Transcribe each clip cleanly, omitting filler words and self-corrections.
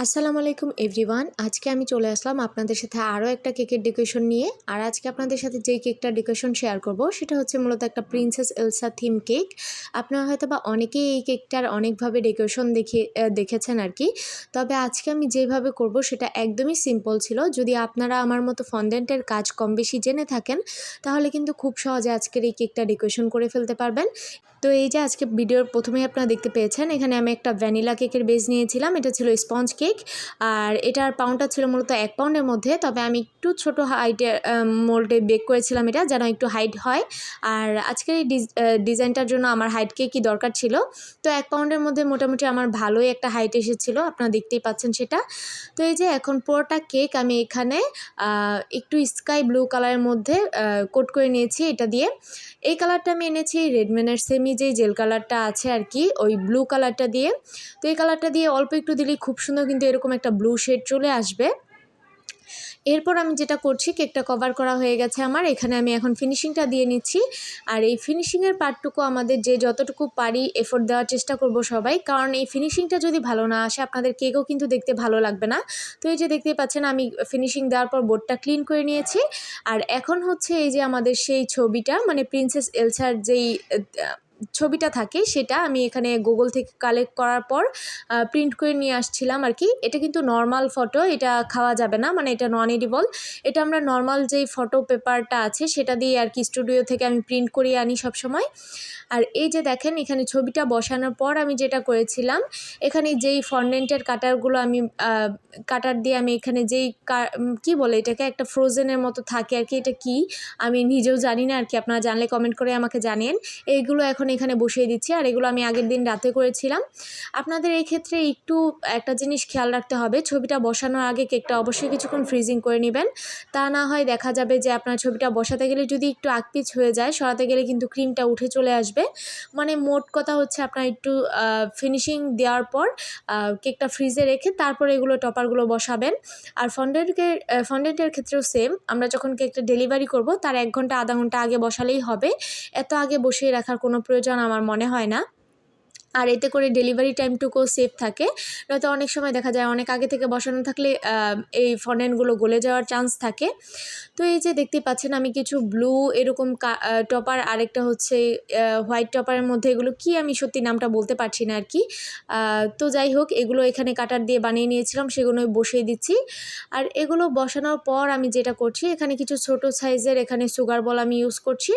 আসসালামু আলাইকুম এভরিওয়ান। আজকে আমি চলে আসলাম আপনাদের সাথে আরও একটা কেকের ডেকোরেশন নিয়ে। আর আজকে আপনাদের সাথে যেই কেকটা ডেকোরেশন শেয়ার করব সেটা হচ্ছে মূলত একটা প্রিন্সেস এলসা থিম কেক। আপনারা হয়তো বা অনেকেই এই কেকটার অনেকভাবে ডেকোরেশন দেখেছেন আর কি। তবে আজকে আমি যেভাবে করব সেটা একদমই সিম্পল ছিল। যদি আপনারা আমার মতো ফন্ডেন্টের কাজ কম বেশি জেনে থাকেন তাহলে কিন্তু খুব সহজে আজকের এই কেকটা ডেকোরেশন করে ফেলতে পারবেন। তো এই যে আজকে ভিডিওর প্রথমেই আপনারা দেখতে পেয়েছেন, এখানে আমি একটা ভ্যানিলা কেকের বেস নিয়েছিলাম। এটা ছিল স্পঞ্জ কেক আর এটার পাউন্ডটা ছিল মূলত 1 পাউন্ডের মধ্যে। তবে আমি একটু ছোট হাইটের মোল্ডে বেক করেছিলাম এটা যেন একটু হাইট হয়। আর আজকের এই ডিজাইনটার জন্য আমার হাইট কেকই দরকার ছিল। তো 1 পাউন্ডের মধ্যে মোটামুটি আমার ভালোই একটা হাইট এসেছিলো, আপনারা দেখতেই পাচ্ছেন সেটা। তো এই যে এখন পুরোটা কেক আমি এখানে একটু স্কাই ব্লু কালারের মধ্যে কোট করে নিয়েছি এটা দিয়ে। এই কালারটা আমি এনেছি রেডম্যানের সেমি যেই জেল কালারটা আছে আর কি, ওই ব্লু কালারটা দিয়ে। তো এই কালারটা দিয়ে অল্প একটু দিলেই খুব সুন্দর কিন্তু এরকম একটা ব্লু শেড চলে আসবে। এরপর আমি যেটা করছি, কেকটা কভার করা হয়ে গেছে আমার, এখানে আমি এখন ফিনিশিংটা দিয়ে নিচ্ছি। আর এই ফিনিশিংয়ের পার্টটুকু আমাদের যে যতটুকু পারি এফোর্ট দেওয়ার চেষ্টা করব সবাই, কারণ এই ফিনিশিংটা যদি ভালো না আসে আপনাদের কেকও কিন্তু দেখতে ভালো লাগবে না। তো এই যে দেখতেই পাচ্ছেন আমি ফিনিশিং দেওয়ার পর বোর্ডটা ক্লিন করে নিয়েছি। আর এখন হচ্ছে এই যে আমাদের সেই ছবিটা, মানে প্রিন্সেস এলসার যেই ছবিটা থাকে সেটা আমি এখানে গুগল থেকে কালেক্ট করার পর প্রিন্ট করে নিয়ে আসছিলাম আর কি। এটা কিন্তু নর্মাল ফটো, এটা খাওয়া যাবে না, মানে এটা নন এডিবল। এটা আমরা নর্মাল যেই ফটো পেপারটা আছে সেটা দিয়ে আর কি স্টুডিও থেকে আমি প্রিন্ট করিয়ে আনি সবসময়। আর এই যে দেখেন এখানে ছবিটা বসানোর পর আমি যেটা করেছিলাম, এখানে যেই ফন্ডেন্টের কাটারগুলো আমি কাটার দিয়ে আমি এখানে যেই কি বলে এটাকে, একটা ফ্রোজেনের মতো থাকে আর কি, এটা কি আমি নিজেও জানি না আর কি, আপনারা জানলে কমেন্ট করে আমাকে জানিয়েন। এইগুলো এখন এখানে বসিয়ে দিচ্ছি আর এগুলো আমি আগের দিন রাতে করেছিলাম। আপনাদের এই ক্ষেত্রে একটু একটা জিনিস খেয়াল রাখতে হবে, ছবিটা বসানোর আগে কেকটা অবশ্যই কিছুক্ষণ ফ্রিজিং করে নেবেন। তা না হয় দেখা যাবে যে আপনার ছবিটা বসাতে গেলে যদি একটু আকপিচ হয়ে যায়, সরাতে গেলে কিন্তু ক্রিমটা উঠে চলে আসবে। মানে মোট কথা হচ্ছে আপনার একটু ফিনিশিং দেওয়ার পর কেকটা ফ্রিজে রেখে তারপরে এগুলো টপারগুলো বসাবেন। আর ফন্ডেন্টের ক্ষেত্রেও সেম, আমরা যখন কেকটা ডেলিভারি করব তার 1 ঘন্টা আধা ঘন্টা আগে বসালেই হবে। এত আগে বসিয়ে রাখার কোনো প্রয়োজন আমার মনে হয় না। আর এতে করে ডেলিভারি টাইমটুকুও সেফ থাকে। নয়তো অনেক সময় দেখা যায় অনেক আগে থেকে বসানো থাকলে এই ফন্ডেন্টগুলো গলে যাওয়ার চান্স থাকে। তো এই যে দেখতেই পাচ্ছেন আমি কিছু ব্লু এরকম টপার, আরেকটা হচ্ছে হোয়াইট টপারের মধ্যে, এগুলো কি আমি সত্যি নামটা বলতে পারছি না আর কি। তো যাই হোক, এগুলো এখানে কাটার দিয়ে বানিয়ে নিয়েছিলাম, সেগুলোই বসিয়ে দিচ্ছি। আর এগুলো বসানোর পর আমি যেটা করছি, এখানে কিছু ছোট সাইজের এখানে সুগার বল আমি ইউজ করছি।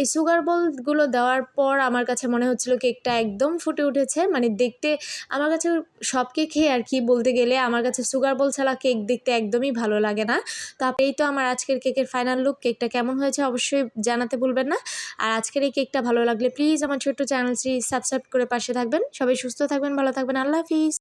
এই সুগার বলগুলো দেওয়ার পর আমার কাছে মনে হচ্ছিল কেকটা একদম ফুটে উঠেছে। মানে দেখতে আমার কাছে সব কেকই আর কি বলতে গেলে আমার কাছে সুগার বল ছাড়া কেক দেখতে একদমই ভালো লাগে না। তো এই তো আমার আজকের কেকের ফাইনাল লুক। কেকটা কেমন হয়েছে অবশ্যই জানাতে ভুলবেন না। আর আজকের এই কেকটা ভালো লাগলে প্লিজ আমার ছোট্ট চ্যানেলটি সাবস্ক্রাইব করে পাশে থাকবেন। সবাই সুস্থ থাকবেন, ভালো থাকবেন। আল্লাহ হাফিজ।